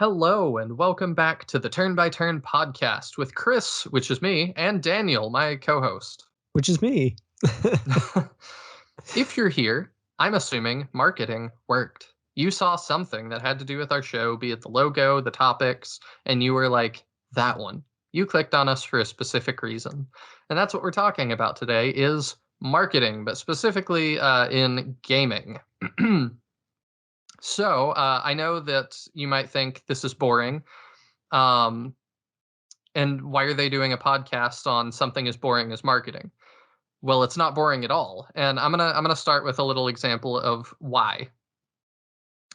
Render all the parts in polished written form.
Hello, and welcome back to the Turn by Turn podcast with Chris, which is me, and Daniel, my co host. Which is me. If you're here, I'm assuming marketing worked. You saw something that had to do with our show, be it the logo, the topics, and you were like, that one. You clicked on us for a specific reason. And that's what we're talking about today is marketing, but specifically in gaming. So I know that you might think this is boring. Um, and why are they doing a podcast on something as boring as marketing? Well, it's not boring at all. And I'm gonna start with a little example of why.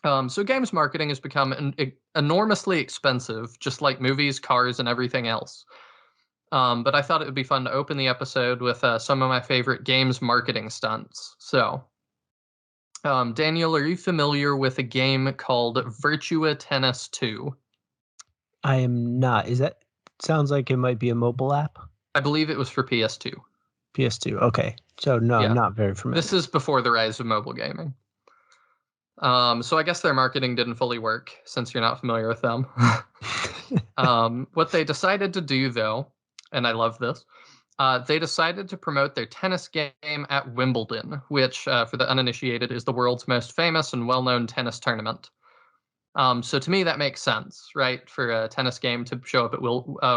So games marketing has become enormously expensive, just like movies, cars, and everything else. But I thought it would be fun to open the episode with some of my favorite games marketing stunts. So, Daniel, are you familiar with a game called Virtua Tennis 2? I am not. Sounds like it might be a mobile app? I believe it was for PS2. PS2. Okay. So no, Yeah. not very familiar. This is before the rise of mobile gaming. So I guess their marketing didn't fully work since you're not familiar with them. What they decided to do, though, and I love this, they decided to promote their tennis game at Wimbledon, which, for the uninitiated, is the world's most famous and well-known tennis tournament. So to me, that makes sense, right? For a tennis game to show up at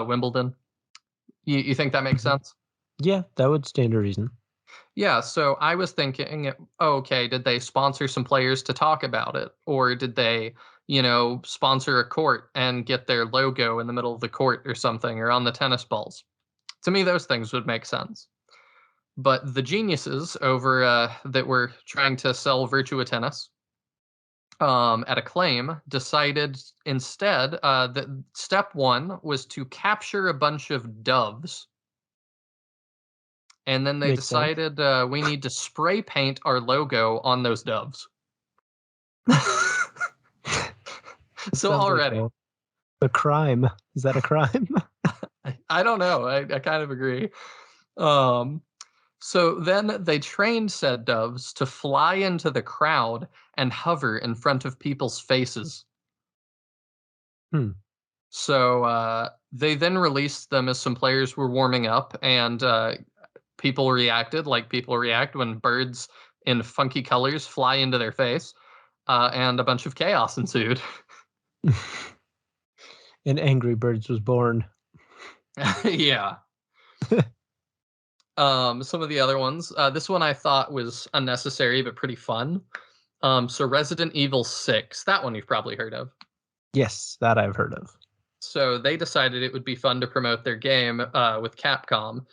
Wimbledon. You think that makes sense? Yeah, that would stand to reason. Yeah, so I was thinking, okay, did they sponsor some players to talk about it? Or did they, sponsor a court and get their logo in the middle of the court or something, or on the tennis balls? To me, those things would make sense. But the geniuses over that were trying to sell Virtua Tennis at Acclaim decided instead that step one was to capture a bunch of doves. And then they Makes sense. decided we need to spray paint our logo on those doves. So already. Like a crime. Is that a crime? I don't know. I kind of agree. So then they trained said doves to fly into the crowd and hover in front of people's faces. So they then released them as some players were warming up, and people reacted like people react when birds in funky colors fly into their face, and a bunch of chaos ensued. And Angry Birds was born. Yeah. Some of the other ones. This one I thought was unnecessary but pretty fun. So Resident Evil 6, that one you've probably heard of. Yes, that I've heard of. So they decided it would be fun to promote their game with Capcom.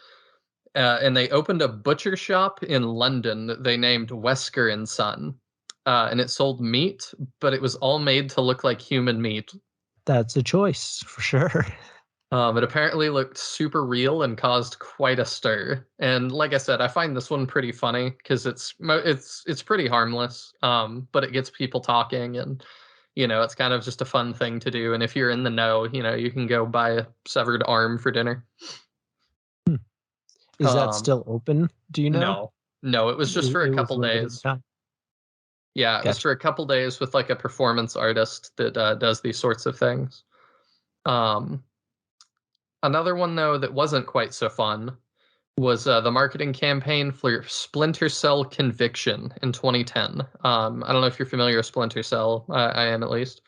And they opened a butcher shop in London that they named Wesker and Son. And it sold meat, but it was all made to look like human meat. That's a choice, for sure. It apparently looked super real and caused quite a stir. And like I said, I find this one pretty funny because it's pretty harmless, but it gets people talking, and it's kind of just a fun thing to do. And if you're in the know, you can go buy a severed arm for dinner. Is that still open? Do you know? No, it was just for a couple days. Yeah, it was for a couple days with like a performance artist that does these sorts of things. Another one, though, that wasn't quite so fun was the marketing campaign for Splinter Cell Conviction in 2010. I don't know if you're familiar with Splinter Cell. I am, at least.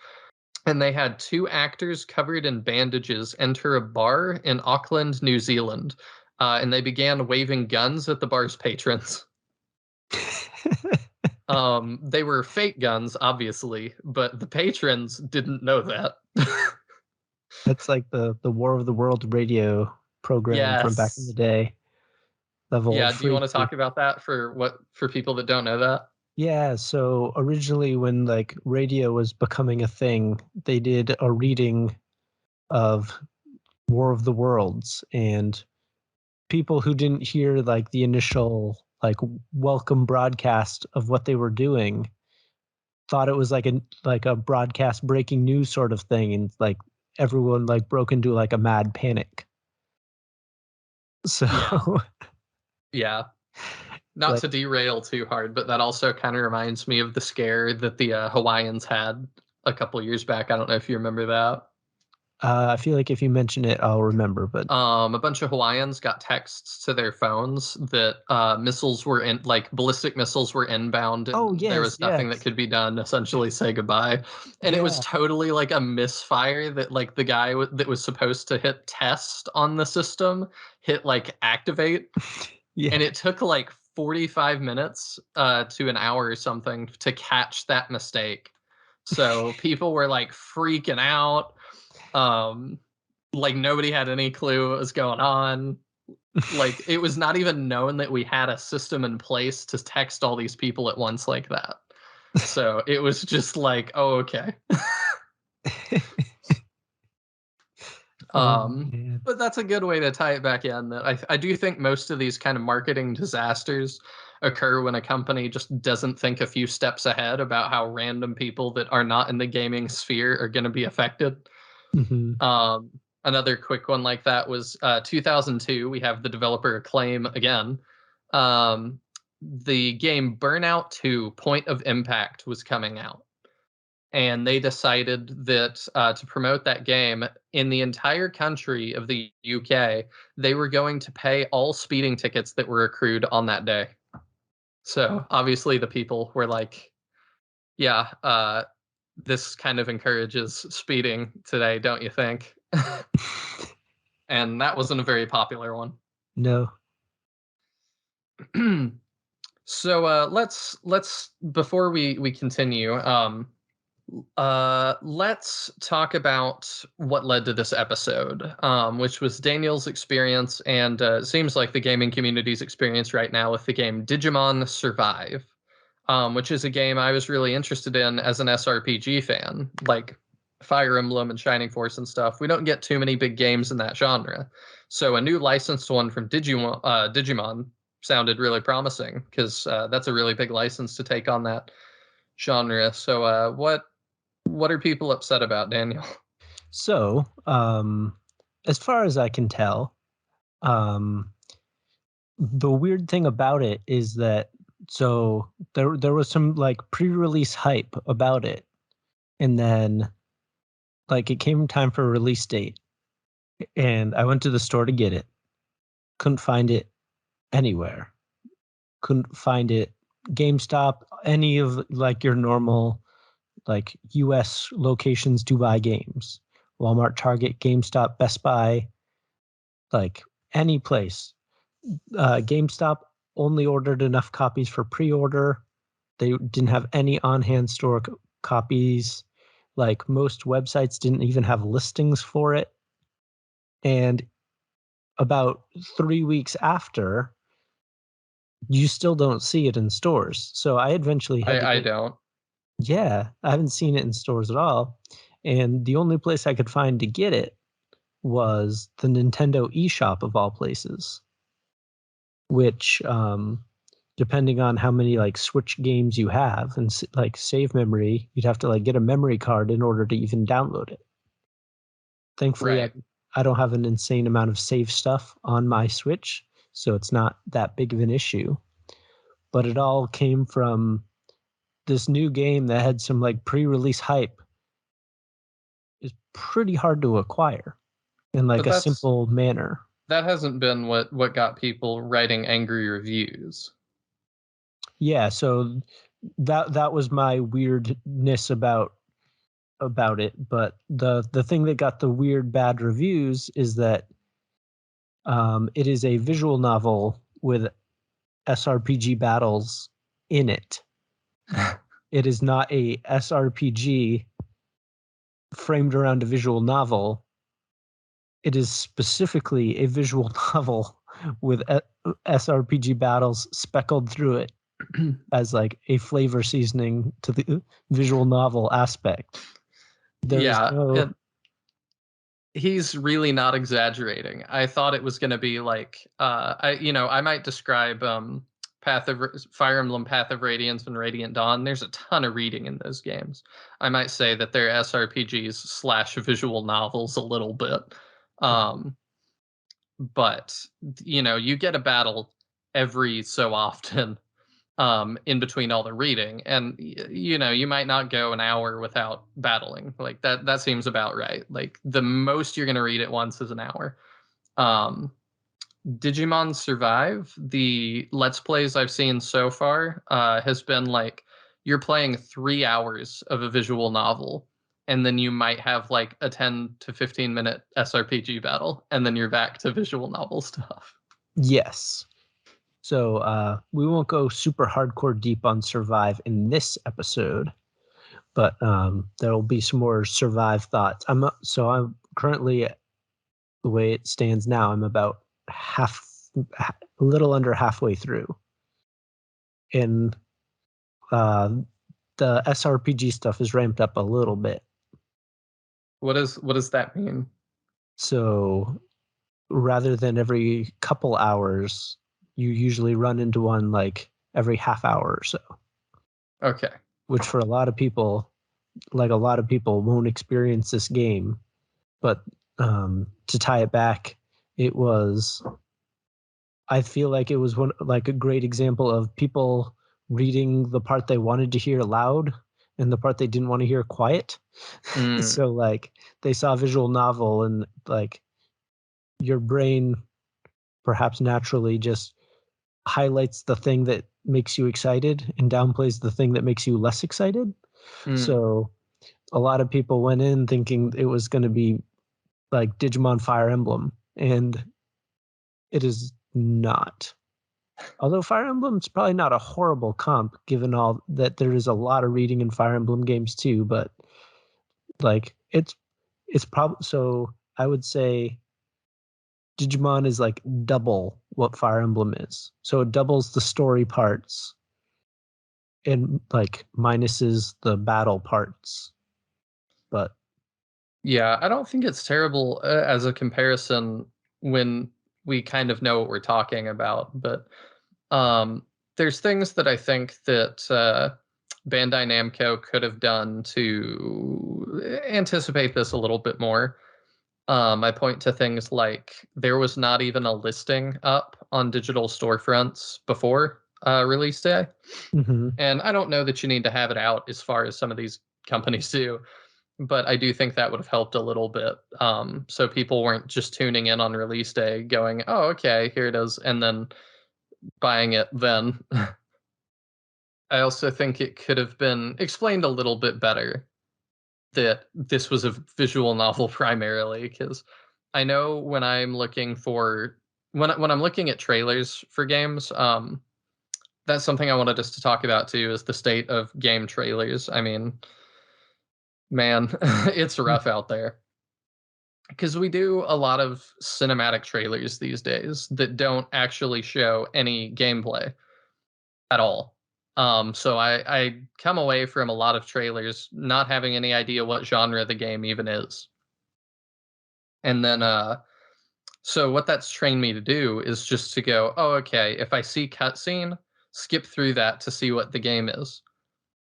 And they had two actors covered in bandages enter a bar in Auckland, New Zealand, and they began waving guns at the bar's patrons. They were fake guns, obviously, but the patrons didn't know that. That's like the War of the Worlds radio program from back in the day. Do you want to talk about that for people that don't know that? Yeah, so originally when like radio was becoming a thing, they did a reading of War of the Worlds, and people who didn't hear like the initial like welcome broadcast of what they were doing thought it was like a broadcast breaking news sort of thing, and like everyone like broke into like a mad panic. So yeah. Not to derail too hard, but that also kind of reminds me of the scare that the Hawaiians had a couple years back. I don't know if you remember that. I feel like if you mention it, I'll remember. But A bunch of Hawaiians got texts to their phones that missiles were in, like ballistic missiles were inbound, oh and there yes, was nothing that yes, could be done. Essentially, say goodbye. And it was yeah, totally like a misfire that like the guy that was supposed to hit test on the system hit like activate, yeah. and it took like 45 minutes to an hour or something to catch that mistake. So people were like freaking out. Um, like nobody had any clue what was going on. Like it was not even known that we had a system in place to text all these people at once like that. So it was just like, oh, okay. Oh Um, man. but that's a good way to tie it back in. That I do think most of these kind of marketing disasters occur when a company just doesn't think a few steps ahead about how random people that are not in the gaming sphere are going to be affected. Hmm. Um, Another quick one like that was 2002. We have the developer Acclaim again. Um, the game Burnout 2 Point of Impact was coming out. And they decided that to promote that game in the entire country of the UK, they were going to pay all speeding tickets that were accrued on that day. So obviously, the people were like, yeah, this kind of encourages speeding today, don't you think? And that wasn't a very popular one. No. So let's before we continue, let's talk about what led to this episode, which was Daniel's experience, and it seems like the gaming community's experience right now with the game Digimon Survive, which is a game I was really interested in as an SRPG fan, like Fire Emblem and Shining Force and stuff. We don't get too many big games in that genre, so a new licensed one from Digimon sounded really promising because that's a really big license to take on that genre. So, what are people upset about, Daniel? So, as far as I can tell, um, the weird thing about it is that there was some like pre-release hype about it, and then like it came time for a release date, and I went to the store to get it. Couldn't find it anywhere. Couldn't find it GameStop, any of like your normal like US locations to buy games. Walmart, Target, GameStop, Best Buy, like any place. GameStop only ordered enough copies for pre-order. They didn't have any on-hand store copies. Like most websites didn't even have listings for it. And about 3 weeks after, you still don't see it in stores. So I eventually had to I get, don't. yeah, I haven't seen it in stores at all. And the only place I could find to get it was the Nintendo eShop of all places, which, depending on how many like Switch games you have and like save memory, you'd have to like get a memory card in order to even download it. Thankfully, Right. I don't have an insane amount of save stuff on my Switch, so it's not that big of an issue. But it all came from this new game that had some like pre-release hype. Is pretty hard to acquire in like But a simple manner. that hasn't been what got people writing angry reviews. Yeah, so that was my weirdness about it. But the thing that got the weird bad reviews is that it is a visual novel with SRPG battles in it. It is not a SRPG framed around a visual novel. It is specifically a visual novel with SRPG battles speckled through it as like a flavor seasoning to the visual novel aspect. There is Yeah, no. he's really not exaggerating. I thought it was going to be like I might describe Fire Emblem Path of Radiance and Radiant Dawn. There's a ton of reading in those games. I might say that they're SRPGs slash visual novels a little bit. Um, but you get a battle every so often in between all the reading. And you might not go an hour without battling. Like that seems about right. Like the most you're going to read at once is an hour. Um, Digimon Survive, the Let's Plays I've seen so far, has been like you're playing 3 hours of a visual novel, and then you might have like a 10 to 15 minute SRPG battle, and then you're back to visual novel stuff. Yes. So we won't go super hardcore deep on Survive in this episode, but there will be some more Survive thoughts. I'm currently, the way it stands now, I'm about a little under halfway through. And the SRPG stuff is ramped up a little bit. What does that mean? So rather than every couple hours, you usually run into one like every half hour or so. Okay. Which for a lot of people won't experience this game. But to tie it back, I feel like it was a great example of people reading the part they wanted to hear loud and the part they didn't want to hear quiet. Mm, So like they saw a visual novel and like your brain perhaps naturally just highlights the thing that makes you excited and downplays the thing that makes you less excited. mm. So a lot of people went in thinking it was going to be like Digimon Fire Emblem, and it is not. Although Fire Emblem's probably not a horrible comp, given all that there is a lot of reading in Fire Emblem games too. But like it's probably, so I would say Digimon is like double what Fire Emblem is. So it doubles the story parts and like minuses the battle parts. But Yeah, I don't think it's terrible as a comparison when we kind of know what we're talking about, but um, there's things that I think that Bandai Namco could have done to anticipate this a little bit more. I point to things like there was not even a listing up on digital storefronts before release day. mhm. And I don't know that you need to have it out as far as some of these companies do, but I do think that would have helped a little bit. So people weren't just tuning in on release day going, oh, okay, here it is, and then buying it then. I also think it could have been explained a little bit better that this was a visual novel primarily, because I know when I'm looking for when I'm looking at trailers for games, that's something I wanted us to talk about too, is the state of game trailers. I mean, man, it's rough out there. Because we do a lot of cinematic trailers these days that don't actually show any gameplay at all. So I come away from a lot of trailers not having any idea what genre the game even is. And then so what that's trained me to do is just to go, oh, okay, if I see cutscene, skip through that to see what the game is.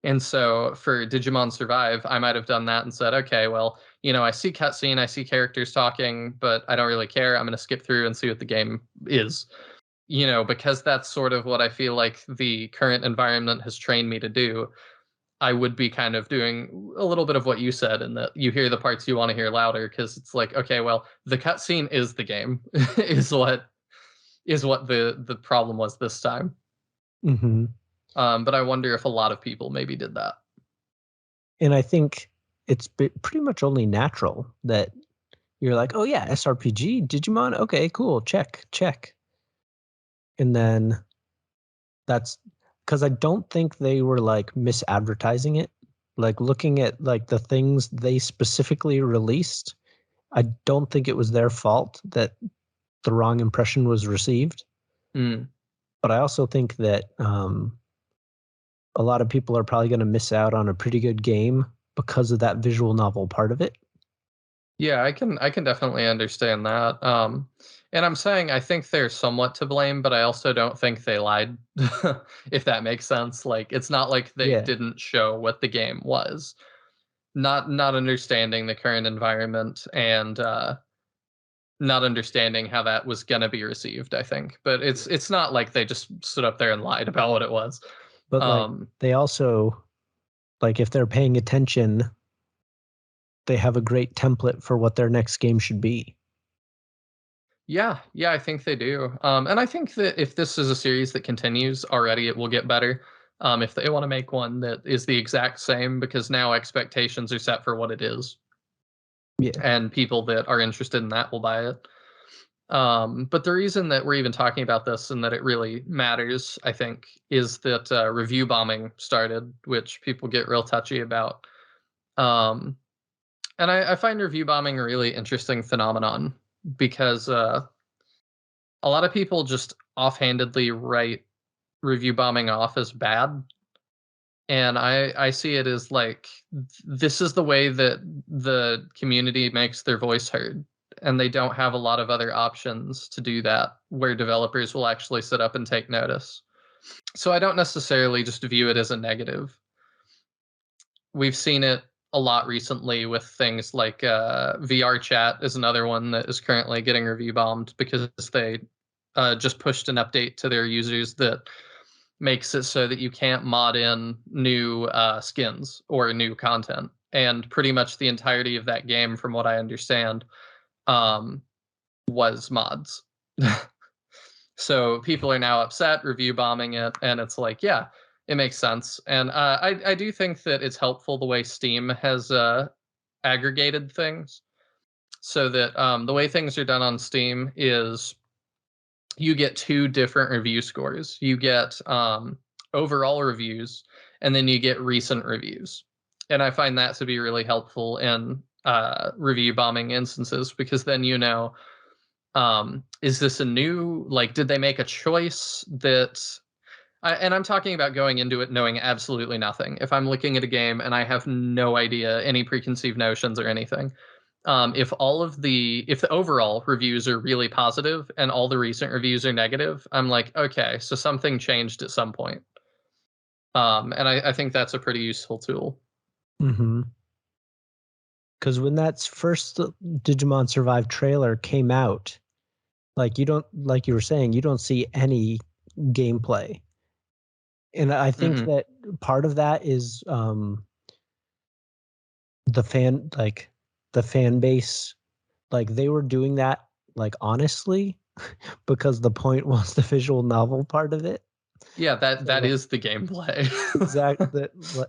And so for Digimon Survive, I might have done that and said, okay, well, I see cutscene, I see characters talking, but I don't really care. I'm going to skip through and see what the game is. Because that's sort of what I feel like the current environment has trained me to do. I would be kind of doing a little bit of what you said, in that you hear the parts you want to hear louder, because it's like, okay, well, the cutscene is the game, is what the problem was this time. Mhm. But I wonder if a lot of people maybe did that. And I think it's pretty much only natural that you're like, "Oh yeah, SRPG, Digimon, okay, cool, check, check." And then that's because I don't think they were like misadvertising it. Like looking at like the things they specifically released, I don't think it was their fault that the wrong impression was received. Mm. But I also think that a lot of people are probably going to miss out on a pretty good game because of that visual novel part of it. Yeah, I can definitely understand that. And I'm saying I think they're somewhat to blame, but I also don't think they lied, if that makes sense. Like it's not like they Yeah. didn't show what the game was. Not understanding the current environment and not understanding how that was going to be received, I think. But it's not like they just stood up there and lied about what it was. But like they also, like, if they're paying attention, they have a great template for what their next game should be. Yeah, yeah, I think they do. And I think that if this is a series that continues already, it will get better. If they want to make one that is the exact same, because now expectations are set for what it is, Yeah. and people that are interested in that will buy it. But the reason that we're even talking about this and that it really matters, I think, is that review bombing started, which people get real touchy about. Um, and I find review bombing a really interesting phenomenon because a lot of people just offhandedly write review bombing off as bad. And I see it as like this is the way that the community makes their voice heard. And they don't have a lot of other options to do that where developers will actually sit up and take notice. So I don't necessarily just view it as a negative. We've seen it a lot recently with things like VR chat is another one that is currently getting review bombed because they just pushed an update to their users that makes it so that you can't mod in new skins or new content. And pretty much the entirety of that game, from what I understand, um, was mods. So people are now upset, review bombing it, and it's like, yeah, it makes sense. And I do think that it's helpful the way Steam has aggregated things, so that the way things are done on Steam is you get two different review scores. You get overall reviews, and then you get recent reviews. And I find that to be really helpful in review bombing instances because then you know, is this a new, like, did they make a choice that and I'm talking about going into it knowing absolutely nothing. If I'm looking at a game and I have no idea, any preconceived notions or anything, if the overall reviews are really positive and all the recent reviews are negative, I'm like, okay, so something changed at some point. And I think that's a pretty useful tool. Mm-hmm. Because when that first Digimon Survive trailer came out, like you were saying, you don't see any gameplay. And I think Hmm. that part of that is the fan base, like they were doing that like honestly because the point was the visual novel part of it. Yeah, that So that like is the gameplay.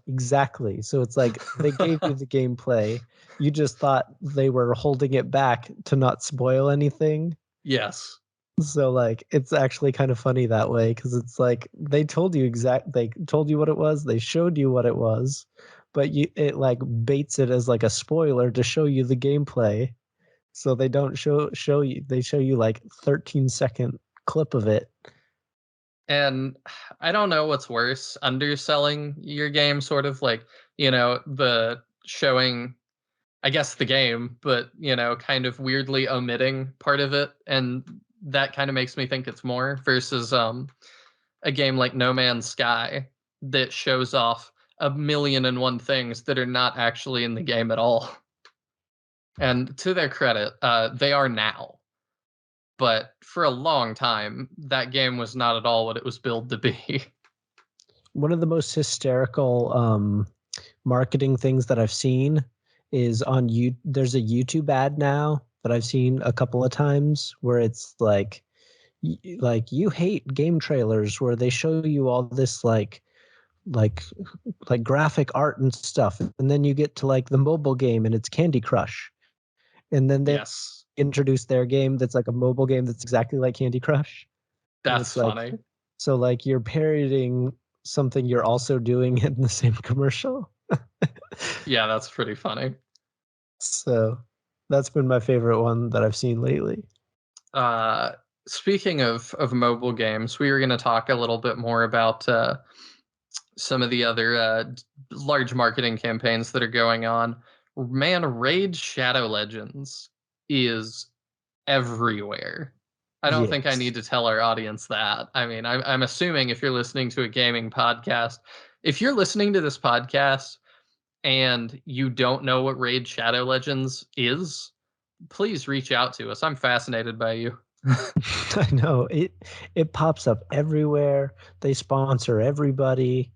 exactly. So it's like they gave you the gameplay. You just thought they were holding it back to not spoil anything. Yes. So like it's actually kind of funny that way because it's like they told you what it was, they showed you what it was, but it like baits it as like a spoiler to show you the gameplay. So they don't show you, they show you like 13-second clip of it. And I don't know what's worse, underselling your game, sort of like, the showing, I guess, the game, but, kind of weirdly omitting part of it. And that kind of makes me think it's more versus a game like No Man's Sky that shows off a million and one things that are not actually in the game at all. And to their credit, they are now. But for a long time, that game was not at all what it was billed to be. One of the most hysterical marketing things that I've seen is on you. There's a YouTube ad now that I've seen a couple of times where it's like you hate game trailers where they show you all this like graphic art and stuff, and then you get to like the mobile game and it's Candy Crush, and then they Yes, introduce their game that's like a mobile game that's exactly like Candy Crush, and that's it's like, funny. so like you're parodying something you're also doing in the same commercial. Yeah, that's pretty funny. So that's been my favorite one that I've seen lately. Uh, Speaking of mobile games, we were going to talk a little bit more about some of the other large marketing campaigns that are going on. Man, Raid Shadow Legends is everywhere. I don't think I Yes. need to tell our audience that. I mean, I'm assuming if you're listening to a gaming podcast, if you're listening to this podcast and you don't know what Raid Shadow Legends is, please reach out to us. I'm fascinated by you. I know it pops up everywhere. They sponsor everybody.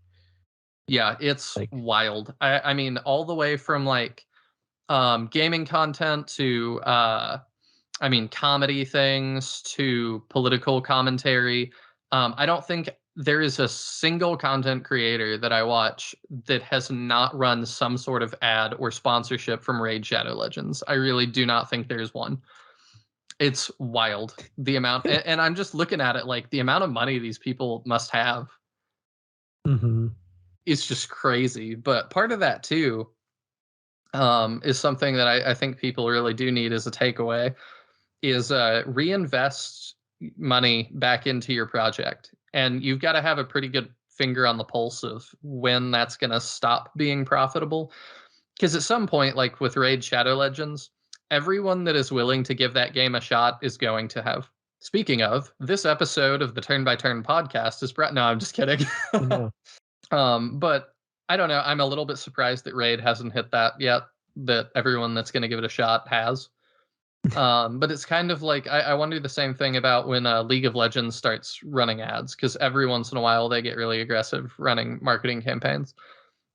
Yeah, it's Like, wild. I mean, all the way from like gaming content to I mean, comedy things to political commentary. I don't think there is a single content creator that I watch that has not run some sort of ad or sponsorship from Raid Shadow Legends. I really do not think there's one. It's wild the amount, and I'm just looking at it like the amount of money these people must have hmm is just crazy. But part of that too is something that I think people really do need as a takeaway is reinvest money back into your project. And you've got to have a pretty good finger on the pulse of when that's going to stop being profitable. Because at some point, like with Raid Shadow Legends, everyone that is willing to give that game a shot is going to have. Speaking of, this episode of the Turn by Turn podcast is brought. No, I'm just kidding. I know. But I don't know. I'm a little bit surprised that Raid hasn't hit that yet. That everyone that's going to give it a shot has. But it's kind of like I wonder the same thing about when League of Legends starts running ads, because every once in a while they get really aggressive running marketing campaigns,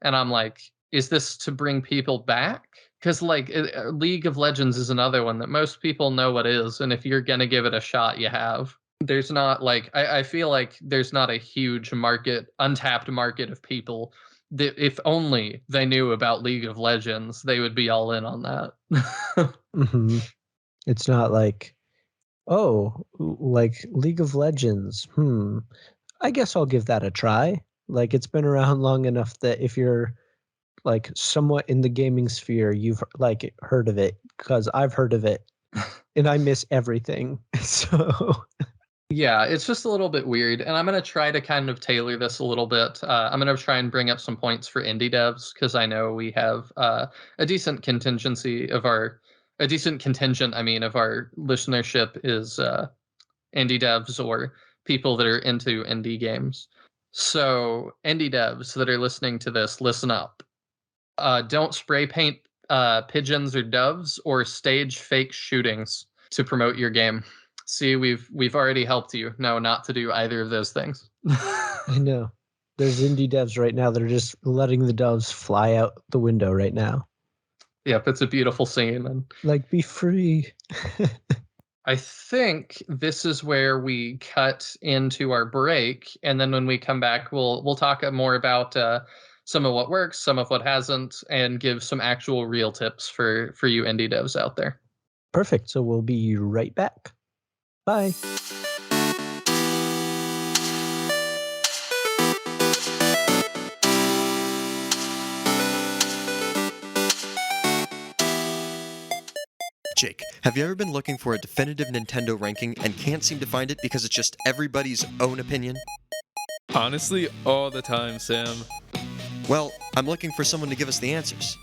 and I'm like, is this to bring people back? Because like League of Legends is another one that most people know what is, and if you're gonna give it a shot, you have. There's not like I feel like there's not a huge market, untapped market of people that if only they knew about League of Legends, they would be all in on that. hmm It's not like, oh, like League of Legends. I guess I'll give that a try. Like, it's been around long enough that if you're like somewhat in the gaming sphere, you've like heard of it, because I've heard of it and I miss everything. So, Yeah, it's just a little bit weird, and I'm gonna try to kind of tailor this a little bit. I'm gonna try and bring up some points for indie devs because I know we have a decent contingency of our, a decent contingent, I mean, of our listenership is indie devs or people that are into indie games. So, indie devs that are listening to this, listen up. Don't spray paint pigeons or doves or stage fake shootings to promote your game. See, we've already helped you. No, not to do either of those things. I know there's indie devs right now that are just letting the doves fly out the window right now. Yep, it's a beautiful scene, and Like, be free. I think this is where we cut into our break, and then when we come back, we'll talk more about some of what works, some of what hasn't, and give some actual real tips for you indie devs out there. Perfect. So we'll be right back. Bye. Jake, have you ever been looking for a definitive Nintendo ranking and can't seem to find it because it's just everybody's own opinion? Honestly, all the time, Sam. Well, I'm looking for someone to give us the answers.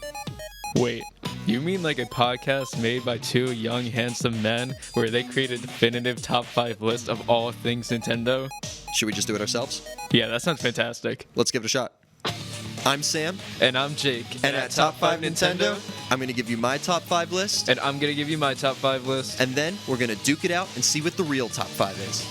Wait, you mean like a podcast made by two young, handsome men where they create a definitive top 5 list of all things Nintendo? Should we just do it ourselves? Yeah, that sounds fantastic. Let's give it a shot. I'm Sam, And I'm Jake. and at Top 5 Nintendo, I'm going to give you my top 5 list, And I'm gonna give you my top 5 list. and then we're going to duke it out and see what the real top 5 is.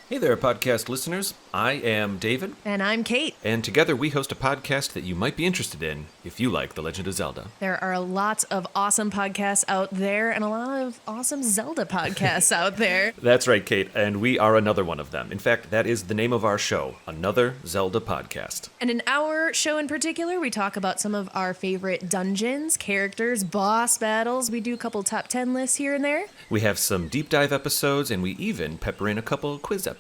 Hey there, podcast listeners. I am David, And I'm Kate. and together we host a podcast that you might be interested in if you like The Legend of Zelda. There are lots of awesome podcasts out there and a lot of awesome Zelda podcasts out there. That's right, Kate, and we are another one of them. In fact, that is the name of our show, Another Zelda Podcast. And in our show in particular, we talk about some of our favorite dungeons, characters, boss battles. We do a couple top 10 lists here and there. We have some deep dive episodes, and we even pepper in a couple quiz episodes.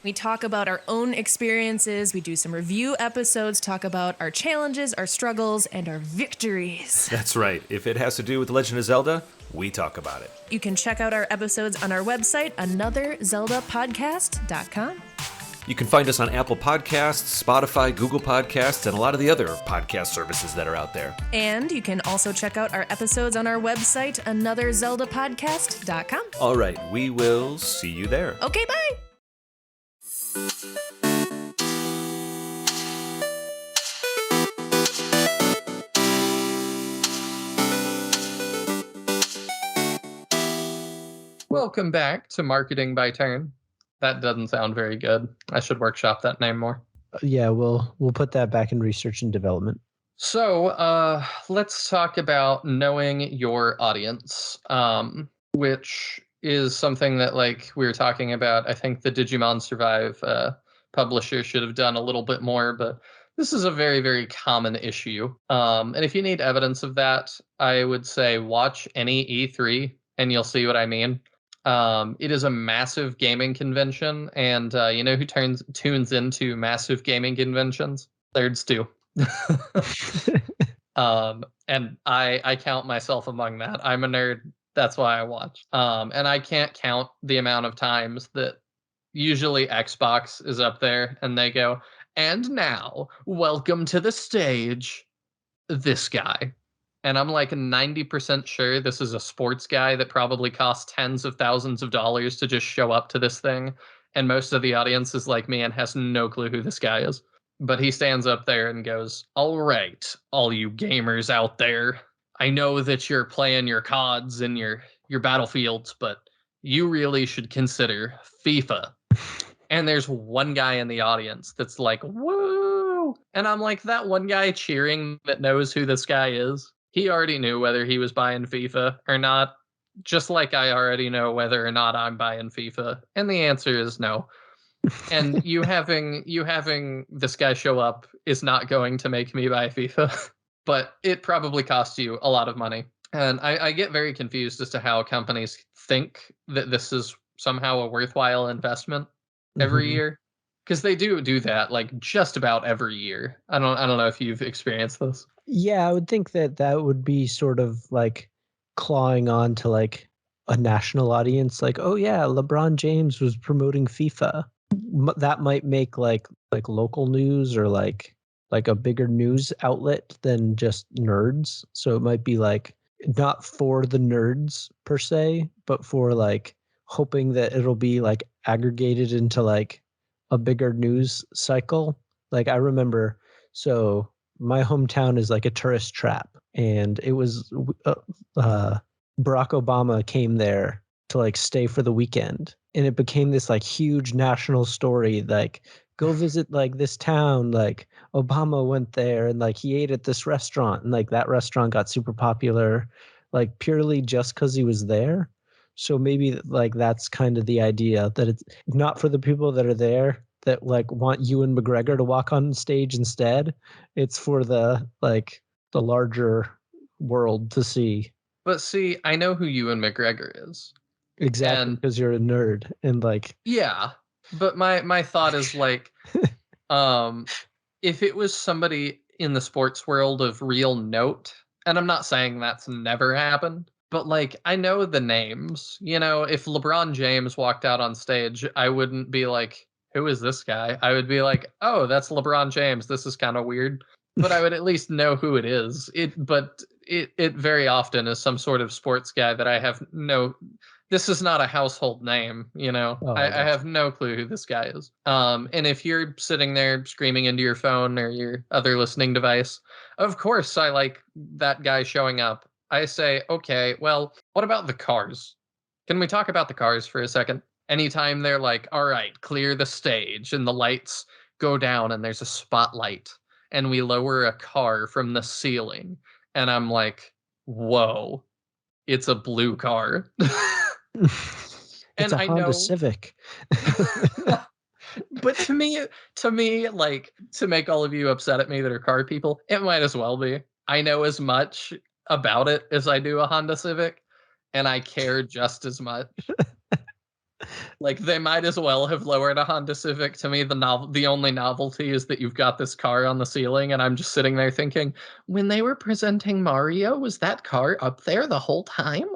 We talk about our own experiences. We do some review episodes, talk about our challenges, our struggles, and our victories. That's right. If it has to do with The Legend of Zelda, we talk about it. You can check out our episodes on our website, anotherzeldapodcast.com. You can find us on Apple Podcasts, Spotify, Google Podcasts, and a lot of the other podcast services that are out there. And you can also check out our episodes on our website, anotherzeldapodcast.com. All right, we will see you there. Okay, bye. Welcome back to Marketing by Turn. That doesn't sound very good. I should workshop that name more. Yeah, we'll put that back in research and development. So let's talk about knowing your audience, which is something that, like we were talking about, I think the Digimon Survive publisher should have done a little bit more, but this is a very, very common issue. And if you need evidence of that, I would say watch any E3 and you'll see what I mean. It is a massive gaming convention, and you know who tunes into massive gaming conventions? Nerds do. And I count myself among that. I'm a nerd. That's why I watch. And I can't count the amount of times that usually Xbox is up there and they go, and now, welcome to the stage, this guy. And I'm like 90% sure this is a sports guy that probably costs tens of thousands of dollars to just show up to this thing. And most of the audience is like me and has no clue who this guy is. But he stands up there and goes, all right, all you gamers out there, I know that you're playing your CODs and your Battlefields, but you really should consider FIFA. And there's one guy in the audience that's like, woo! And I'm like, that one guy cheering that knows who this guy is, he already knew whether he was buying FIFA or not, just like I already know whether or not I'm buying FIFA. And the answer is no. And you having this guy show up is not going to make me buy FIFA, but it probably costs you a lot of money. And I get very confused as to how companies think that this is somehow a worthwhile investment every year, because they do that like just about every year. I don't know if you've experienced this. Yeah, I would think that would be sort of like clawing on to like a national audience. Like, oh yeah, LeBron James was promoting FIFA. That might make like local news or like a bigger news outlet than just nerds. So it might be like not for the nerds per se, but for like hoping that it'll be like aggregated into like a bigger news cycle. Like I remember, so my hometown is like a tourist trap, and it was Barack Obama came there to like stay for the weekend, and it became this like huge national story, like go visit like this town, like Obama went there and like he ate at this restaurant, and like that restaurant got super popular like purely just because he was there. So maybe like that's kind of the idea, that it's not for the people that are there that like want Ewan McGregor to walk on stage instead. It's for the like the larger world to see. But see, I know who Ewan McGregor is. Exactly, And because you're a nerd and like yeah, but my thought is like, if it was somebody in the sports world of real note, and I'm not saying that's never happened, but like I know the names. You know, if LeBron James walked out on stage, I wouldn't be like, who is this guy? I would be like, oh, that's LeBron James. This is kind of weird. But I would at least know who it is. But it very often is some sort of sports guy that I have no. This is not a household name, you know. Oh, I have no clue who this guy is. And if you're sitting there screaming into your phone or your other listening device, of course I like that guy showing up. I say, okay, well, what about the cars? Can we talk about the cars for a second? Anytime they're like, all right, clear the stage, and the lights go down and there's a spotlight and we lower a car from the ceiling, and I'm like, whoa, it's a blue car. it's And a I Honda know, Civic. but to me, like, to make all of you upset at me that are car people, it might as well be. I know as much about it as I do a Honda Civic, and I care just as much. Like, they might as well have lowered a Honda Civic. To me, the only novelty is that you've got this car on the ceiling, and I'm just sitting there thinking, when they were presenting Mario, was that car up there the whole time?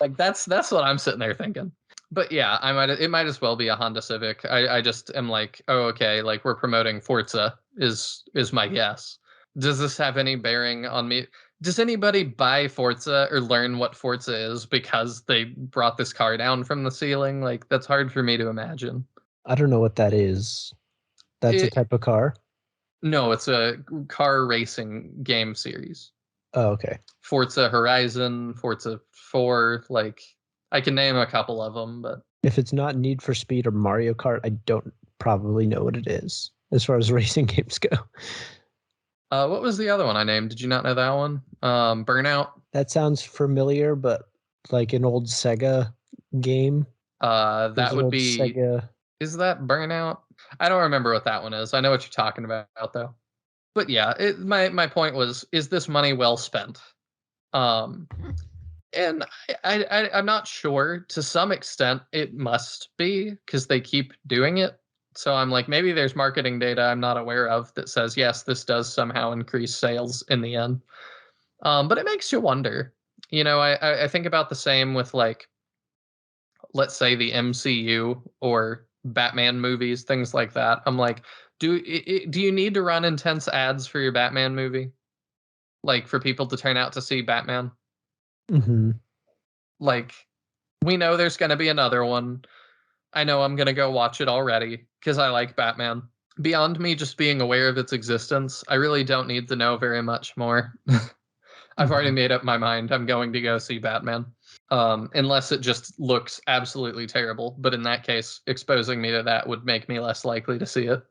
Like, that's what I'm sitting there thinking. But yeah, it might as well be a Honda Civic. I just am like, oh, okay, like we're promoting Forza is my guess. Does this have any bearing on me? Does anybody buy Forza or learn what Forza is because they brought this car down from the ceiling? Like, that's hard for me to imagine. I don't know what that is. That's a type of car? No, it's a car racing game series. Oh, okay. Forza Horizon, Forza 4, like I can name a couple of them, but If it's not Need for Speed or Mario Kart, I don't probably know what it is as far as racing games go. what was the other one I named? Did you not know that one? Burnout. That sounds familiar, but like an old Sega game. There's That an would old be. Sega. Is that Burnout? I don't remember what that one is. I know what you're talking about though. But yeah, my point was, is this money well spent? Um, and I'm not sure. To some extent, it must be because they keep doing it. So I'm like, maybe there's marketing data I'm not aware of that says yes, this does somehow increase sales in the end. But it makes you wonder. You know, I think about the same with like, let's say the MCU or Batman movies, things like that. I'm like, do you need to run intense ads for your Batman movie? Like for people to turn out to see Batman? Mm-hmm. Like we know there's going to be another one. I know I'm going to go watch it already because I like Batman. Beyond me just being aware of its existence, I really don't need to know very much more. I've already made up my mind. I'm going to go see Batman. Unless it just looks absolutely terrible. But in that case, exposing me to that would make me less likely to see it.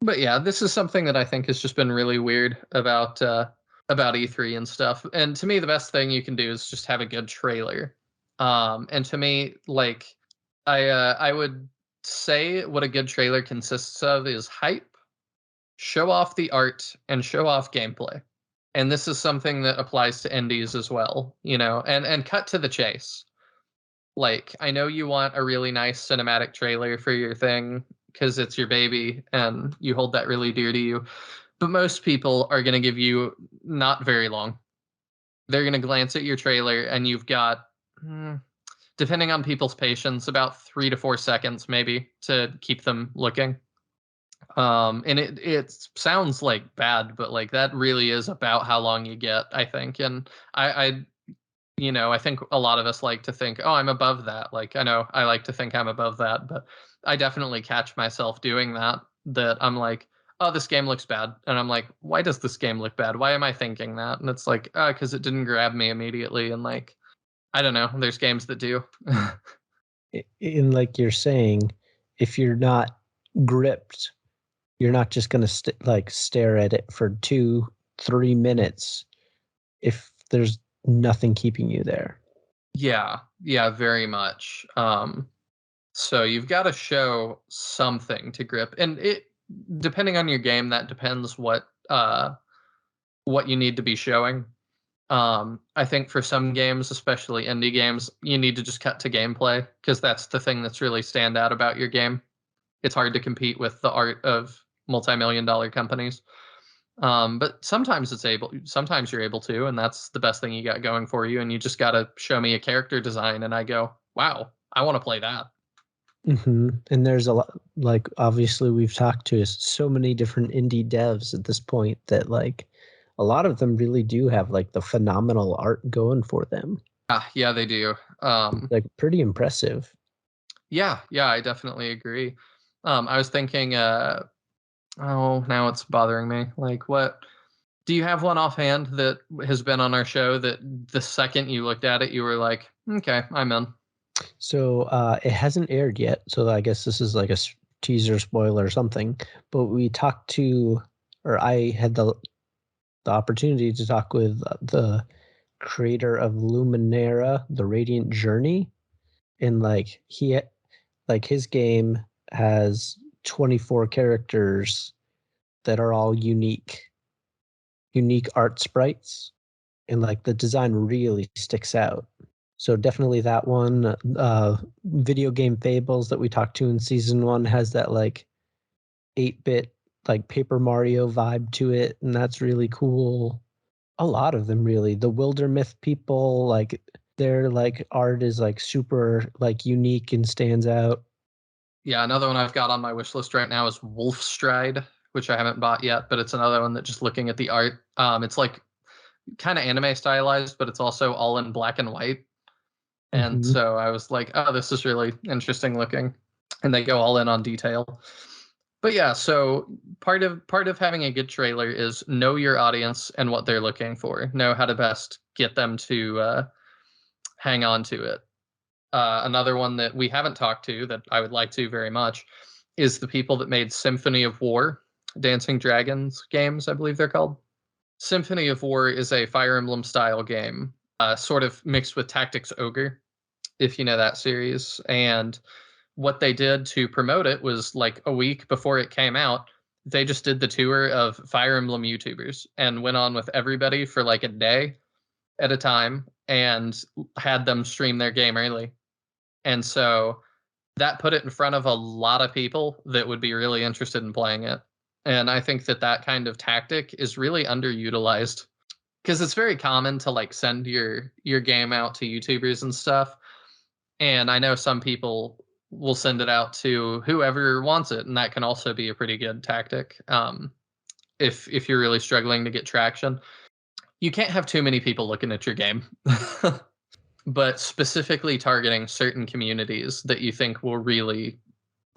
But yeah, this is something that I think has just been really weird about E3 and stuff. And to me, the best thing you can do is just have a good trailer. And to me, like I would say what a good trailer consists of is hype, show off the art, and show off gameplay. And this is something that applies to indies as well, you know, and cut to the chase. Like, I know you want a really nice cinematic trailer for your thing because it's your baby and you hold that really dear to you. But most people are going to give you not very long. They're going to glance at your trailer and you've got, depending on people's patience, about 3 to 4 seconds maybe to keep them looking. And it sounds like bad, but like that really is about how long you get, I think. And I you know, I think a lot of us like to think, oh, I'm above that. Like I know I like to think I'm above that, but I definitely catch myself doing that. That I'm like, oh, this game looks bad, and I'm like, why does this game look bad? Why am I thinking that? And it's like, because it didn't grab me immediately, and like, I don't know. There's games that do. In like you're saying, if you're not gripped, you're not just going to like stare at it for 2-3 minutes if there's nothing keeping you there. Yeah, very much. So you've got to show something to grip, and it depending on your game, that depends what you need to be showing. I think for some games, especially indie games, you need to just cut to gameplay because that's the thing that's really stand out about your game. It's hard to compete with the art of multi-million-dollar companies. But sometimes you're able to, and that's the best thing you got going for you. And you just got to show me a character design, and I go, wow, I want to play that. Mm-hmm. And there's a lot, like, obviously we've talked to so many different indie devs at this point that like a lot of them really do have like the phenomenal art going for them. Yeah, they do. Like pretty impressive. Yeah, I definitely agree. I was thinking, oh, now it's bothering me. Like, what? Do you have one offhand that has been on our show that the second you looked at it, you were like, okay, I'm in? So it hasn't aired yet, so I guess this is like a teaser spoiler or something. But we talked to, or I had the opportunity to talk with the creator of Luminera, The Radiant Journey, and like his game has 24 characters that are all unique art sprites, and like the design really sticks out. So definitely that one. Video Game Fables that we talked to in season 1 has that like 8-bit like Paper Mario vibe to it, and that's really cool. A lot of them really. The Wildermyth people, like their like art is like super like unique and stands out. Yeah, another one I've got on my wish list right now is Wolfstride, which I haven't bought yet, but it's another one that just looking at the art, it's like kind of anime stylized, but it's also all in black and white. And Mhm. so I was like, oh, this is really interesting looking. And they go all in on detail. But yeah, so part of having a good trailer is know your audience and what they're looking for. Know how to best get them to hang on to it. Another one that we haven't talked to that I would like to very much is the people that made Symphony of War, Dancing Dragons games, I believe they're called. Symphony of War is a Fire Emblem style game, sort of mixed with Tactics Ogre, if you know that series. And what they did to promote it was like a week before it came out, they just did the tour of Fire Emblem YouTubers and went on with everybody for like a day at a time and had them stream their game early. And so that put it in front of a lot of people that would be really interested in playing it. And I think that that kind of tactic is really underutilized because it's very common to like send your game out to YouTubers and stuff. And I know some people will send it out to whoever wants it, and that can also be a pretty good tactic if you're really struggling to get traction. You can't have too many people looking at your game. But specifically targeting certain communities that you think will really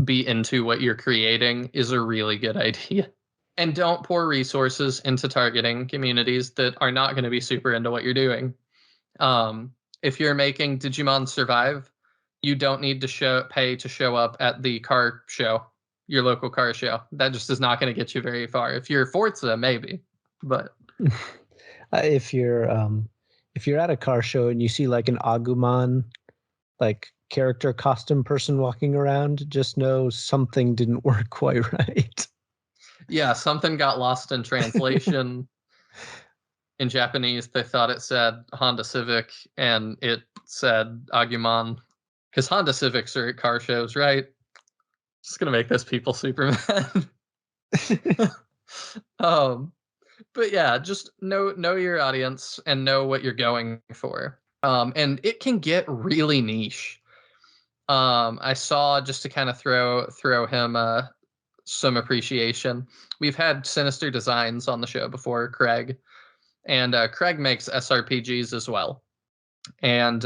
be into what you're creating is a really good idea. And don't pour resources into targeting communities that are not going to be super into what you're doing. If you're making Digimon Survive, you don't need to pay to show up at the car show, your local car show. That just is not going to get you very far. If you're Forza, maybe, but if you're at a car show and you see like an Agumon, like character costume person walking around, just know something didn't work quite right. Yeah, something got lost in translation. In Japanese, they thought it said Honda Civic, and it said Agumon. Because Honda Civics are at car shows, right? Just gonna make those people super mad. But yeah, just know your audience and know what you're going for. And it can get really niche. I saw, just to kind of throw him some appreciation, we've had Sinister Designs on the show before, Craig, and Craig makes SRPGs as well. And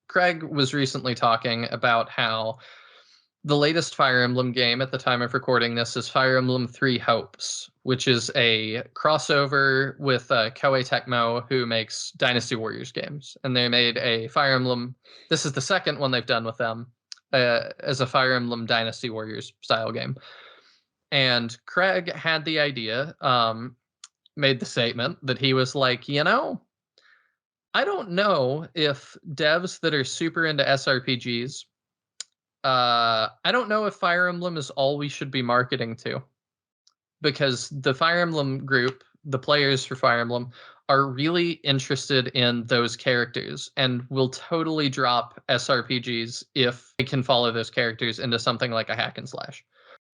Craig was recently talking about how the latest Fire Emblem game at the time of recording this is Fire Emblem 3 Hopes, which is a crossover with Koei Tecmo, who makes Dynasty Warriors games. And they made a Fire Emblem, this is the second one they've done with them, as a Fire Emblem Dynasty Warriors style game. And Craig had the idea, made the statement that he was like, I don't know if devs that are super into SRPGs, I don't know if Fire Emblem is all we should be marketing to. Because the Fire Emblem group, the players for Fire Emblem, are really interested in those characters and will totally drop SRPGs if they can follow those characters into something like a hack and slash.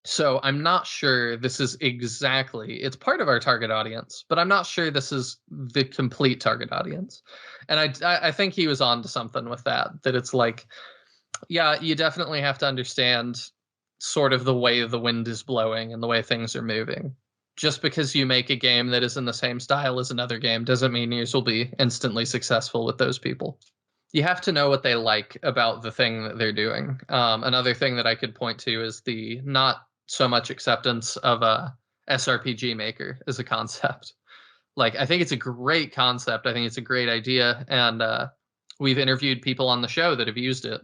So I'm not sure this is exactly, it's part of our target audience, but I'm not sure this is the complete target audience. And I think he was on to something with that it's like, yeah, you definitely have to understand sort of the way the wind is blowing and the way things are moving. Just because you make a game that is in the same style as another game doesn't mean yours will be instantly successful with those people. You have to know what they like about the thing that they're doing. Another thing that I could point to is the not so much acceptance of a SRPG maker as a concept. Like, I think it's a great concept. I think it's a great idea. And we've interviewed people on the show that have used it,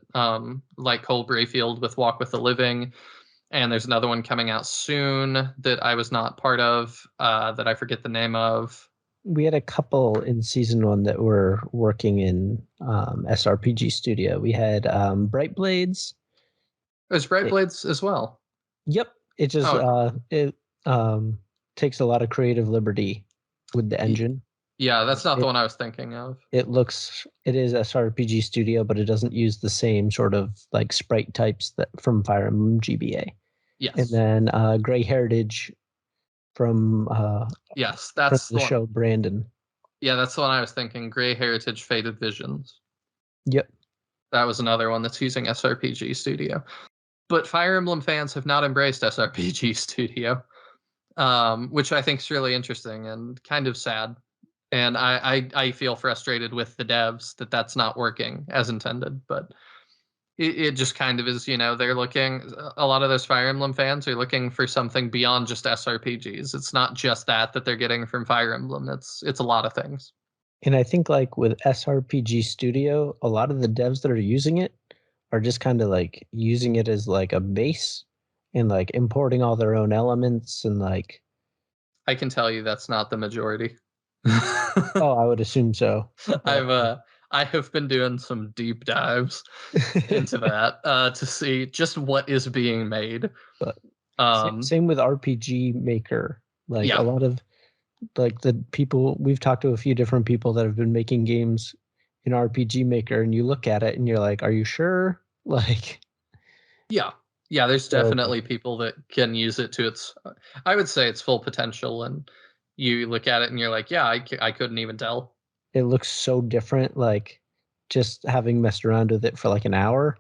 like Cole Brayfield with Walk with the Living. And there's another one coming out soon that I was not part of, that I forget the name of. We had a couple in season 1 that were working in SRPG Studio. We had Bright Blades. There's Bright Blades as well. Yep. It just takes a lot of creative liberty with the engine. Yeah, that's not the one I was thinking of. It is SRPG Studio, but it doesn't use the same sort of like sprite types that from Fire Emblem GBA. Yes. And then Grey Heritage from yes, that's the show Brandon. Yeah, that's the one I was thinking. Grey Heritage Faded Visions. Yep. That was another one that's using SRPG Studio. But Fire Emblem fans have not embraced SRPG Studio, which I think is really interesting and kind of sad. And I feel frustrated with the devs that that's not working as intended. But it just kind of is, they're looking, a lot of those Fire Emblem fans are looking for something beyond just SRPGs. It's not just that they're getting from Fire Emblem. It's a lot of things. And I think like with SRPG Studio, a lot of the devs that are using it are just kind of like using it as like a base and like importing all their own elements and like. I can tell you that's not the majority. Oh, I would assume so. I have been doing some deep dives into that to see just what is being made. But Um, same with RPG Maker. Like Yeah. a lot of like the people we've talked to a few different people that have been making games in RPG Maker, and you look at it and you're like, "Are you sure?" Like, yeah, there's So- definitely people that can use it to its, I would say its full potential, and you look at it and you're like, yeah, I couldn't even tell. it looks so different. Like, just having messed around with it for like an hour,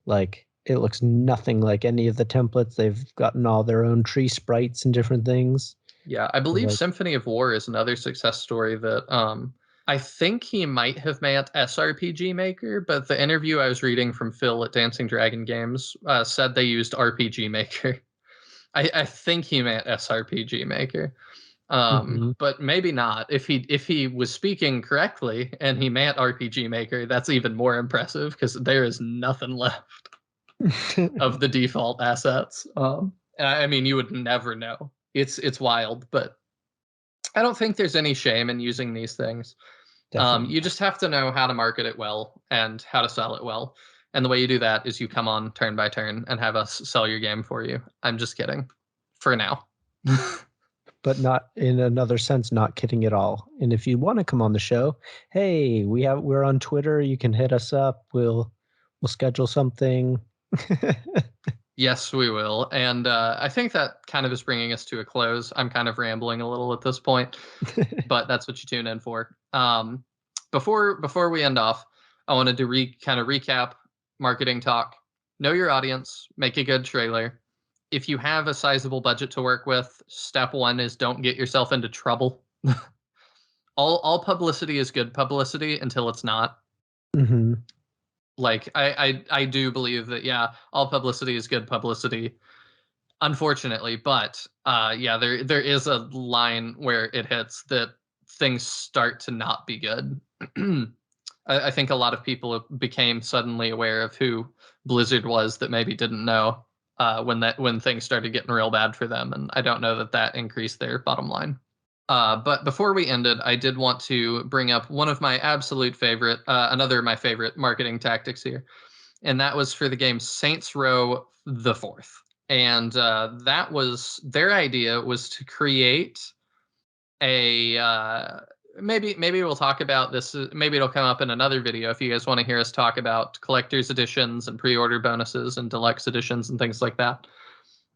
like it looks nothing like any of the templates. They've gotten all their own tree sprites and different things. Yeah, I believe like- Symphony of War is another success story that I think he might have meant SRPG Maker, but the interview I was reading from Phil at Dancing Dragon Games said they used RPG Maker. I think he meant SRPG Maker. Mhm. But maybe not. If he was speaking correctly and he meant RPG Maker, that's even more impressive because there is nothing left of the default assets. And I mean, you would never know. It's wild, but I don't think there's any shame in using these things. Definitely. You just have to know how to market it well and how to sell it well. And the way you do that is you come on turn by turn and have us sell your game for you. I'm just kidding. For now. But not in another sense, not kidding at all. And if you want to come on the show, hey, we're on Twitter. You can hit us up. We'll schedule something. Yes, we will. And I think that kind of is bringing us to a close. I'm kind of rambling a little at this point, but that's what you tune in for. Before we end off, I wanted to kind of recap marketing talk. Know your audience, make a good trailer. If you have a sizable budget to work with, step one is don't get yourself into trouble. all publicity is good publicity until it's not. hmm Like I do believe that all publicity is good publicity, unfortunately, but there is a line where it hits that things start to not be good. I think a lot of people became suddenly aware of who Blizzard was that maybe didn't know when things started getting real bad for them, and I don't know that increased their bottom line. But before we ended, I did want to bring up one of my absolute favorite, another of my favorite marketing tactics here, and that was for the game Saints Row the Fourth. And that was their idea was to create a maybe we'll talk about this. Maybe it'll come up in another video if you guys want to hear us talk about collector's editions and pre-order bonuses and deluxe editions and things like that.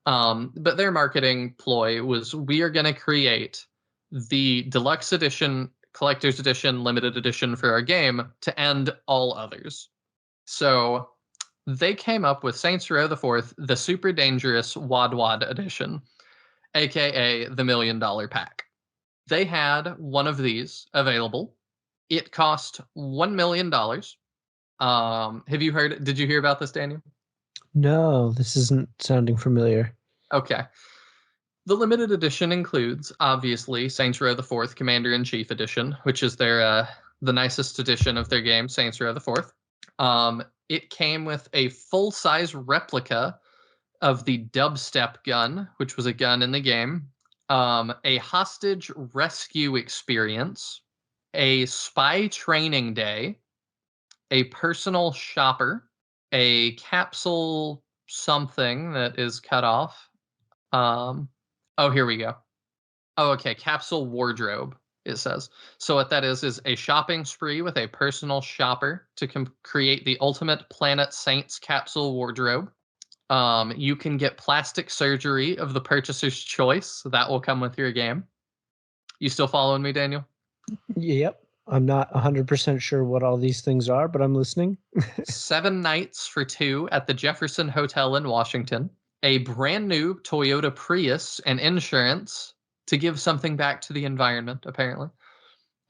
But their marketing ploy was we are going to create the deluxe edition, collector's edition, limited edition for our game to end all others. So they came up with Saints Row the Fourth, the super dangerous Wad Wad edition, aka the $1 Million Pack. They had one of these available. It cost $1 million. Did you hear about this, Daniel? No, this isn't sounding familiar. Okay. The limited edition includes, obviously, Saints Row the Fourth Commander-in-Chief Edition, which is their the nicest edition of their game, Saints Row the Fourth. It came with a full-size replica of the dubstep gun, which was a gun in the game, a hostage rescue experience, a spy training day, a personal shopper, a capsule something that is cut off. Oh, here we go. Oh, okay. Capsule wardrobe, it says. So what that is a shopping spree with a personal shopper to create the ultimate Planet Saints capsule wardrobe. You can get plastic surgery of the purchaser's choice. That will come with your game. You still following me, Daniel? Yep. I'm not 100% sure what all these things are, but I'm listening. 7 nights for 2 at the Jefferson Hotel in Washington. A brand new Toyota Prius and insurance to give something back to the environment, apparently.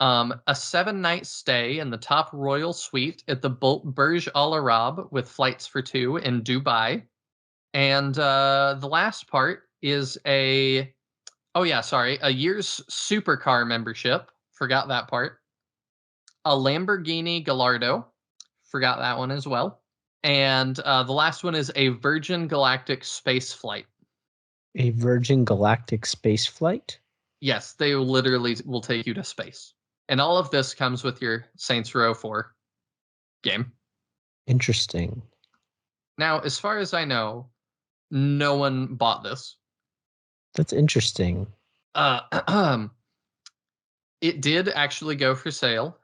A 7-night stay in the top royal suite at the Burj Al Arab with flights for 2 in Dubai. And the last part is a year's supercar membership. Forgot that part. A Lamborghini Gallardo. Forgot that one as well. And the last one is a Virgin Galactic space flight. A Virgin Galactic space flight? Yes, they literally will take you to space. And all of this comes with your Saints Row 4 game. Interesting. Now, as far as I know, no one bought this. That's interesting. It did actually go for sale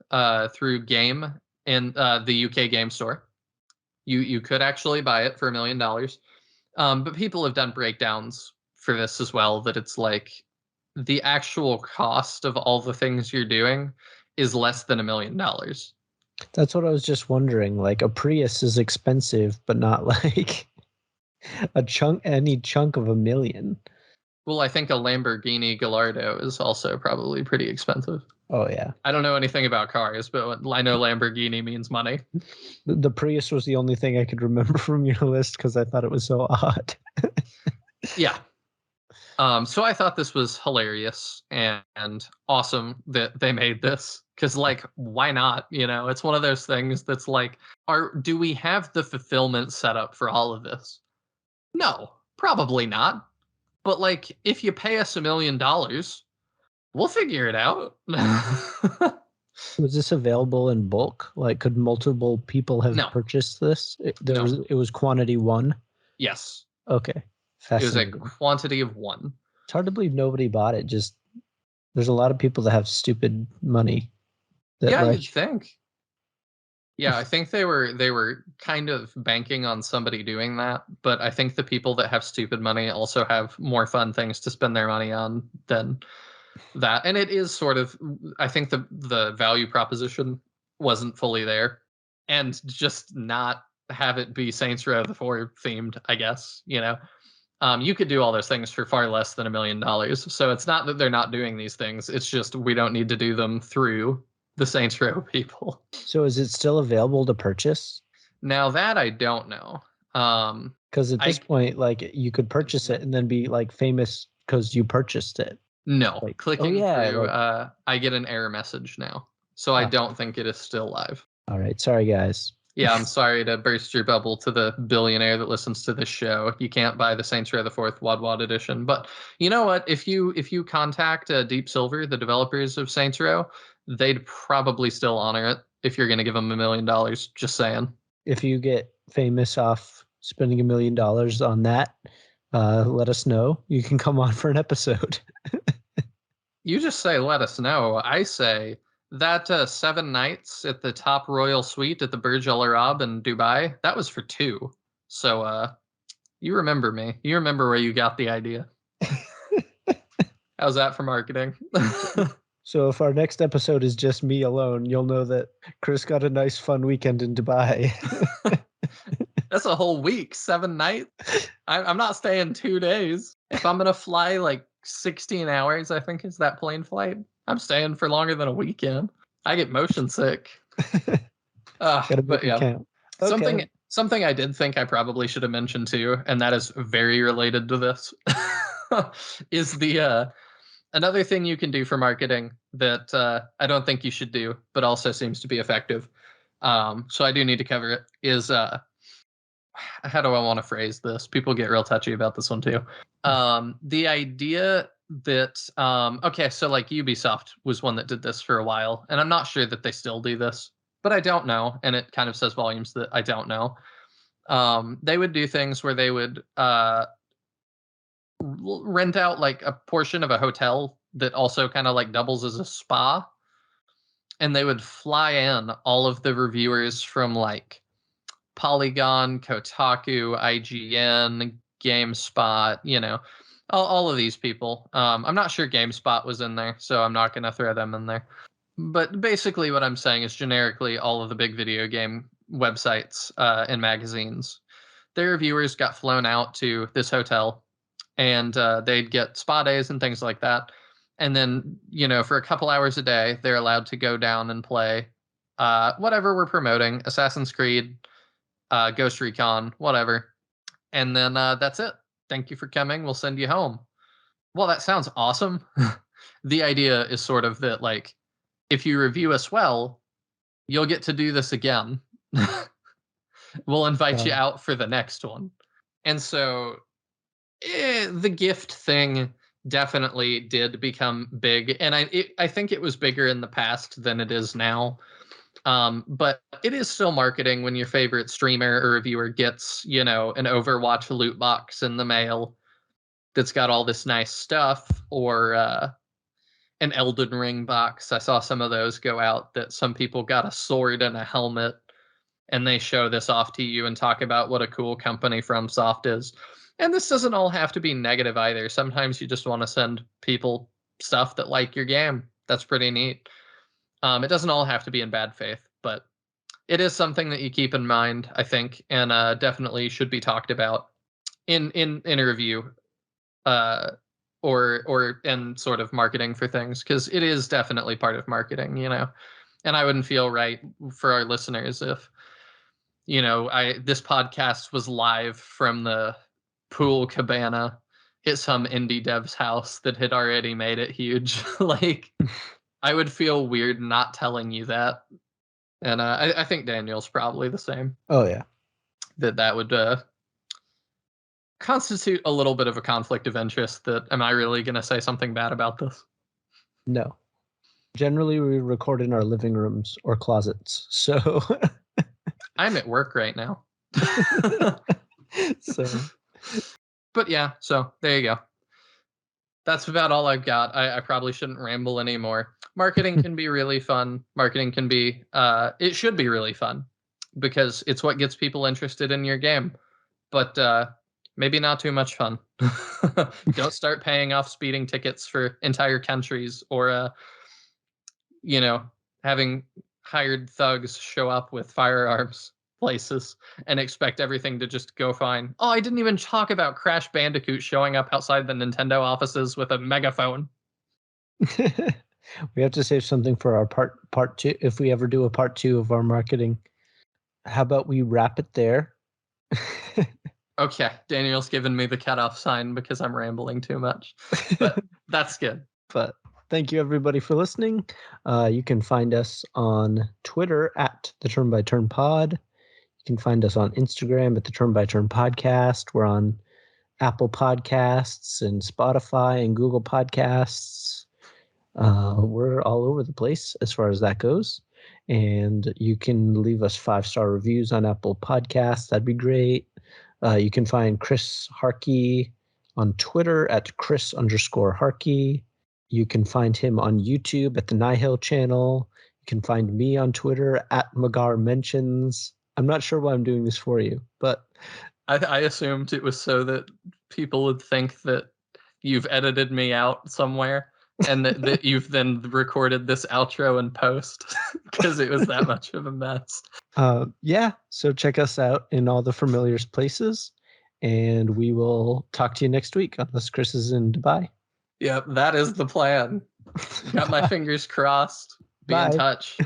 through Game in the UK Game Store. You could actually buy it for $1 million. But people have done breakdowns for this as well, that it's like the actual cost of all the things you're doing is less than $1 million. That's what I was just wondering. Like, a Prius is expensive, but not like any chunk of $1 million. Well, I think a Lamborghini Gallardo is also probably pretty expensive. Oh, yeah. I don't know anything about cars, but I know Lamborghini means money. The Prius was the only thing I could remember from your list because I thought it was so odd. Yeah. So I thought this was hilarious and awesome that they made this, because like, why not? You know, it's one of those things that's like, do we have the fulfillment set up for all of this? No, probably not. But like, if you pay us $1 million, we'll figure it out. Was this available in bulk? Like, could multiple people have No. purchased this? It was quantity 1? Yes. Okay. It was a Fascinating. quantity of 1. It's hard to believe nobody bought it. Just, there's a lot of people that have stupid money. Yeah, you'd think. Yeah, I think they were kind of banking on somebody doing that, but I think the people that have stupid money also have more fun things to spend their money on than that. And it is sort of, I think the value proposition wasn't fully there, and just not have it be Saints Row the 4 themed, I guess, you know. You could do all those things for far less than $1 million. So it's not that they're not doing these things. It's just we don't need to do them through the Saints Row people. So is it still available to purchase? Now that I don't know. Because at this point, like, you could purchase it and then be like famous because you purchased it. No, Like, clicking through, I get an error message now. So I don't think it is still live. All right. Sorry, guys. Yeah, I'm sorry to burst your bubble to the billionaire that listens to this show. You can't buy the Saints Row the 4th Wad Wad edition. But you know what? If you contact Deep Silver, the developers of Saints Row, they'd probably still honor it if you're going to give them $1 million. Just saying. If you get famous off spending $1 million on that, let us know. You can come on for an episode. You just say, let us know. I say that 7 nights at the top royal suite at the Burj Al Arab in Dubai, that was for 2. So you remember me. You remember where you got the idea. How's that for marketing? So if our next episode is just me alone, you'll know that Chris got a nice fun weekend in Dubai. That's a whole week, 7 nights. I'm not staying 2 days. If I'm going to fly like 16 hours, I think is that plane flight, I'm staying for longer than a weekend. I get motion sick. But yeah, okay. Something I did think I probably should have mentioned too, and that is very related to this, is the another thing you can do for marketing that I don't think you should do, but also seems to be effective. So I do need to cover it. Is how do I want to phrase this? People get real touchy about this one too. The idea that okay, so like Ubisoft was one that did this for a while, and I'm not sure that they still do this, but I don't know, and it kind of says volumes that I don't know. They would do things where they would rent out like a portion of a hotel that also kind of like doubles as a spa, and they would fly in all of the reviewers from like Polygon, Kotaku, IGN, GameSpot, you know, all of these people. I'm not sure GameSpot was in there, so I'm not going to throw them in there. But basically what I'm saying is generically all of the big video game websites and magazines, their reviewers got flown out to this hotel, and they'd get spa days and things like that. And then, you know, for a couple hours a day, they're allowed to go down and play whatever we're promoting, Assassin's Creed, Ghost Recon, whatever. And then that's it. Thank you for coming. We'll send you home. Well, that sounds awesome. The idea is sort of that, like, if you review us well, you'll get to do this again. We'll invite you out for the next one. And so the gift thing definitely did become big. And I think it was bigger in the past than it is now. But it is still marketing when your favorite streamer or reviewer gets, an Overwatch loot box in the mail that's got all this nice stuff, or an Elden Ring box. I saw some of those go out, that some people got a sword and a helmet, and they show this off to you and talk about what a cool company FromSoft is. And this doesn't all have to be negative either. Sometimes you just want to send people stuff that like your game. That's pretty neat. It doesn't all have to be in bad faith, but it is something that you keep in mind, I think, and definitely should be talked about in interview, or in sort of marketing for things, because it is definitely part of marketing, And I wouldn't feel right for our listeners if, this podcast was live from the pool cabana at some indie dev's house that had already made it huge. Like, I would feel weird not telling you that. And I think Daniel's probably the same. Oh, yeah. That would constitute a little bit of a conflict of interest. That, am I really going to say something bad about this? No. Generally, we record in our living rooms or closets. So I'm at work right now. So, but yeah, so there you go. That's about all I've got. I probably shouldn't ramble anymore. Marketing can be really fun. Marketing can be, it should be really fun, because it's what gets people interested in your game. But maybe not too much fun. Don't start paying off speeding tickets for entire countries, or, having hired thugs show up with firearms places and expect everything to just go fine. Oh, I didn't even talk about Crash Bandicoot showing up outside the Nintendo offices with a megaphone. we have to save something for our part two. If we ever do a part 2 of our marketing, how about we wrap it there? Okay, Daniel's given me the cutoff sign because I'm rambling too much, but that's good. But thank you, everybody, for listening. You can find us on Twitter at the Turn by Turn Pod. You can find us on Instagram at the Turn by Turn Podcast. We're on Apple Podcasts and Spotify and Google Podcasts. We're all over the place as far as that goes. And you can leave us 5-star reviews on Apple Podcasts. That'd be great. You can find Chris Harkey on Twitter at Chris_Harkey. You can find him on YouTube at the Nihil channel. You can find me on Twitter at McGarr Mentions. I'm not sure why I'm doing this for you, but I assumed it was so that people would think that you've edited me out somewhere, and that you've then recorded this outro in post, because it was that much of a mess. Yeah, so check us out in all the familiar places, and we will talk to you next week, unless Chris is in Dubai. Yep, that is the plan. Got my fingers crossed. Be in touch.